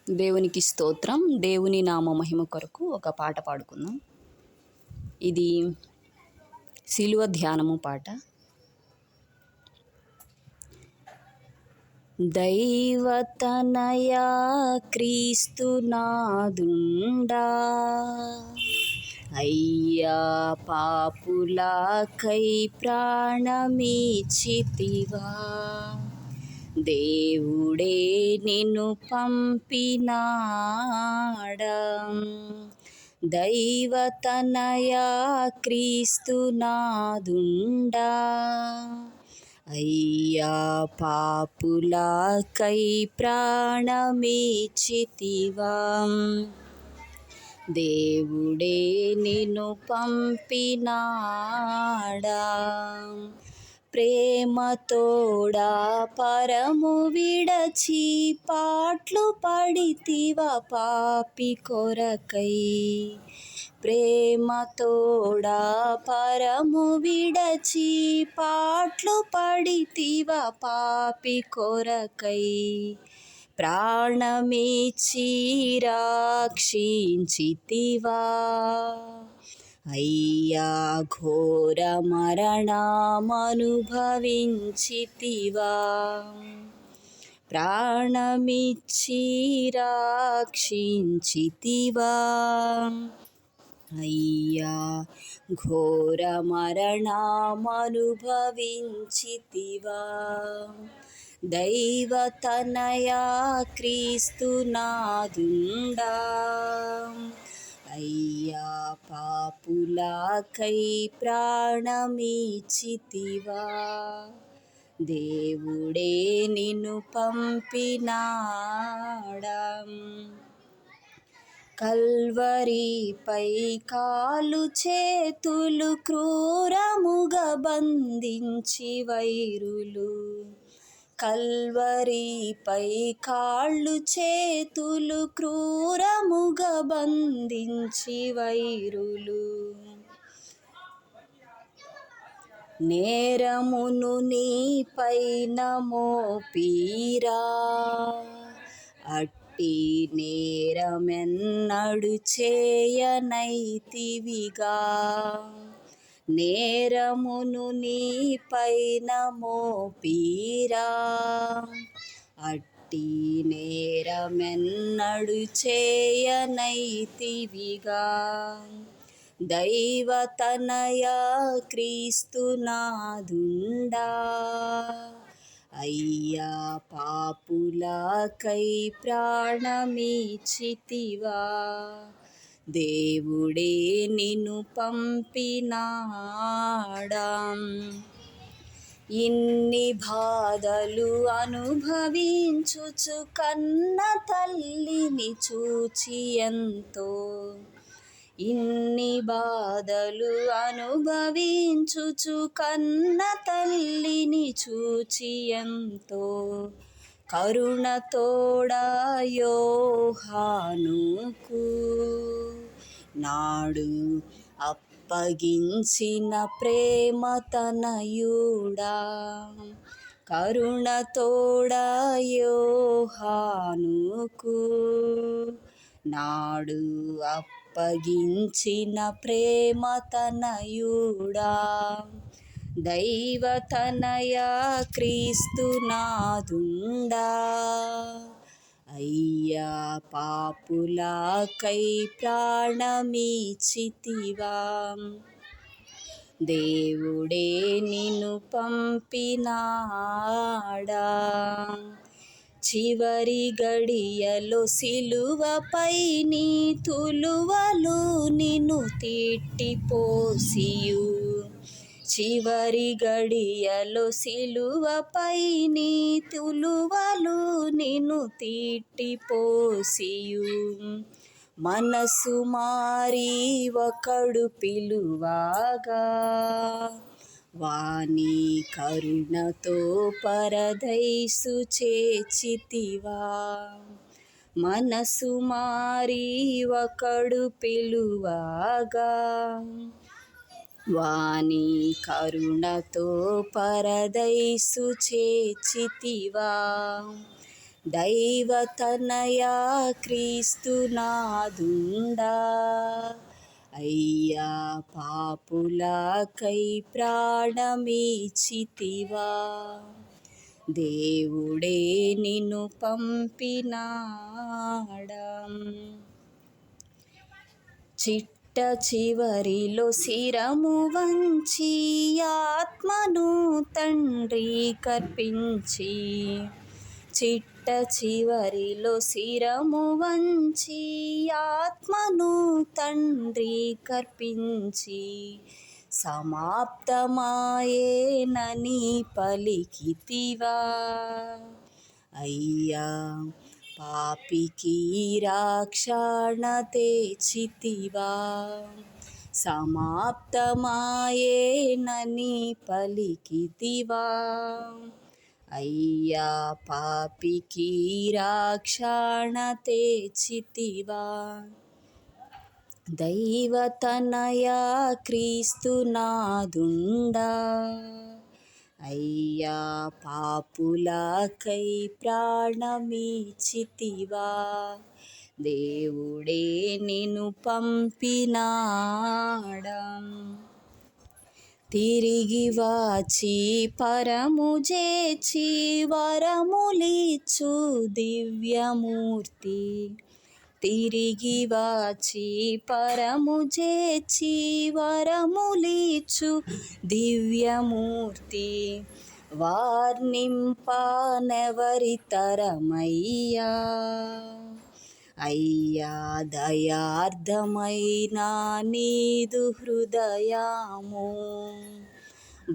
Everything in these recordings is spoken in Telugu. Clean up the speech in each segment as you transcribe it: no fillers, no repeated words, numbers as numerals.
దేవునికి స్తోత్రం. దేవుని నామ మహిమ కొరకు ఒక పాట పాడుకుందాం. ఇది సిలువ ధ్యానము పాట. దైవతనయా క్రీస్తునాదుండా, అయ్యా పాపులకై ప్రాణమిచ్చితివా, దేవుడే నిన్ను పంపినాడా. దైవతనయా క్రీస్తునాదుండా, అయ్యా పాపులకై ప్రాణమిచ్చితివా, దేవుడే నిన్ను పంపినాడా. ప్రేమతోడా పరము విడచి పాట్లు పడితివా పాపి కొరకై, ప్రేమతోడా పరము విడచి పాట్లు పడితివా పాపి కొరకై, ప్రాణమిచ్చి రక్షించితివా, అయ్యా ఘోర మరణమనుభవించితివా, ప్రాణమిచ్చి రక్షించితివా, అయ్యా ఘోర మరణమనుభవించితివా. దైవతనయా క్రీస్తునాదుండా, అయ్యా పాపులకై ప్రాణమిచ్చితివా, దేవుడే నిన్ను పంపినాడా. కల్వరిపై కాలు చేతులు క్రూరముగా బంధించి వైరులు, కల్వరిపై కాళ్ళు చేతులు క్రూరముగా బంధించి వైరులు, నేరమును నీపైన మోపిరా, అట్టి నేరమెన్నడు చేయనైతివిగా, నేరమును నీపైన మోపిరా, అట్టి నేరమెన్నడు చేయనైతివిగా. దైవతనయా క్రీస్తునాదుండా, అయ్యా పాపులకై ప్రాణమిచ్చితివా, దేవుడే నిన్ను పంపినాడా. ఇన్ని బాధలు అనుభవించుచు కన్న తల్లిని చూచి ఎంతో, ఇన్ని బాధలు అనుభవించుచు కన్న తల్లిని చూచి ఎంతో, కరుణతోడా యోహానుకు నాడు అప్పగించిన ప్రేమ తనయుడా, కరుణతోడా యోహానుకు నాడు అప్పగించిన ప్రేమ తనయుడా. దైవతనయా క్రీస్తునాదుండా, అయ్యా పాపులకై ప్రాణమిచ్చితివా, దేవుడే నిన్ను పంపినాడా. చివరి గడియలో సిలువపై నీ తులువలు నిన్ను తిట్టిపోసియు, చివరి గడియలో సిలువపై నీ తులువలు నిన్ను తిట్టిపోసియు, మనసు మారి ఒకడు పిలువగా, వాని కరుణతో పరదైసు చేర్చితివా, మనసు మారి ఒకడు పిలువగా, వాని కరుణతో పరదైసు చేర్చితివా, దైవతనయా క్రీస్తునాదుండా అయ్యా పాపులకై ప్రాణమిచ్చితివా, దేవుడే నిన్ను పంపినాడా. చిట్ట చివరిలో శిరము వంచి ఆత్మను తండ్రి కర్పించి, చిట్ట చివరిలో శిరము వంచి ఆత్మను తండ్రి కర్పించి, సమాప్తమాయేనని పలికితివా, అయ్యా పాపికి రక్షణ తెచ్చితివా, సమాప్తమాయేనని పలికితివా, అయ్యా పాపికి రక్షణ తెచ్చితివా. దైవతనయా క్రీస్తునాదుండా అయ్యా పాపులకై ప్రాణమిచ్చితివా, దేవుడే నిన్ను పంపినాడా. తిరిగి వచ్చి పరము చేర్చి వరములిచ్చు దివ్యమూర్తి, తిరిగి వచ్చి పరము చేర్చి వరములిచ్చు దివ్యమూర్తి, వర్ణింపనెవరితరమయ్యా, అయ్యా దయార్థమైన నీదు హృదయము,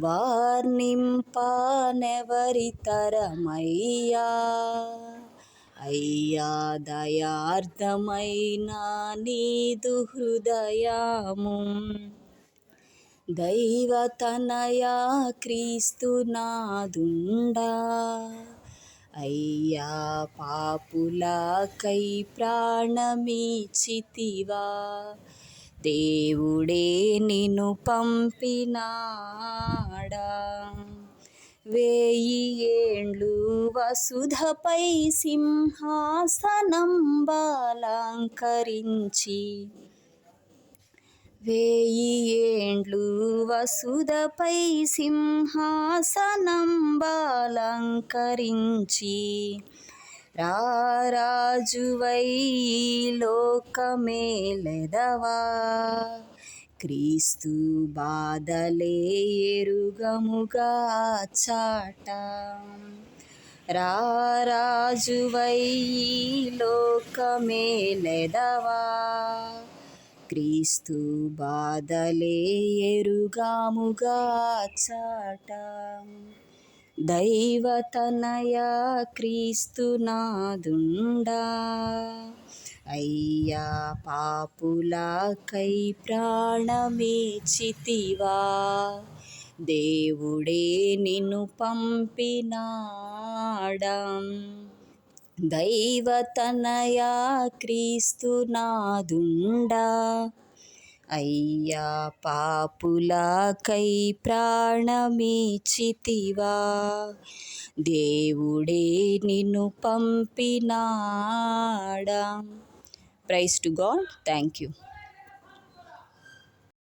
వర్ణింపనెవరితరమయ్యా, అయ్యా దయార్థమైన నీదు హృదయము. దైవతనయా క్రీస్తునాదుండా అయ్యా పాపులకై ప్రాణమిచ్చితివా, దేవుడే నిన్ను పంపినాడా. 1000 ఏండ్లు వసుధపై సింహాసనంబలంకరించి, 1000 ఏండ్లు వసుధపై సింహాసనంబలంకరించి, రారాజువై లోకమేలెదవా, క్రీస్తు బాధలే ఎరుగముగా చాట, రారాజువై లోకమేలెదవా, క్రీస్తు బాధలే ఎరుగముగా చాట. దైవతనయా క్రీస్తునాదుండా అయ్యా పాపులకై ప్రాణమిచ్చితివా, దేవుడే నిన్ను పంపినాడా. దైవతనయా క్రీస్తునాదుండా అయ్యా పాపులకై ప్రాణమిచ్చితివా, దేవుడే నిన్ను పంపినాడా. Praise to God. Thank you.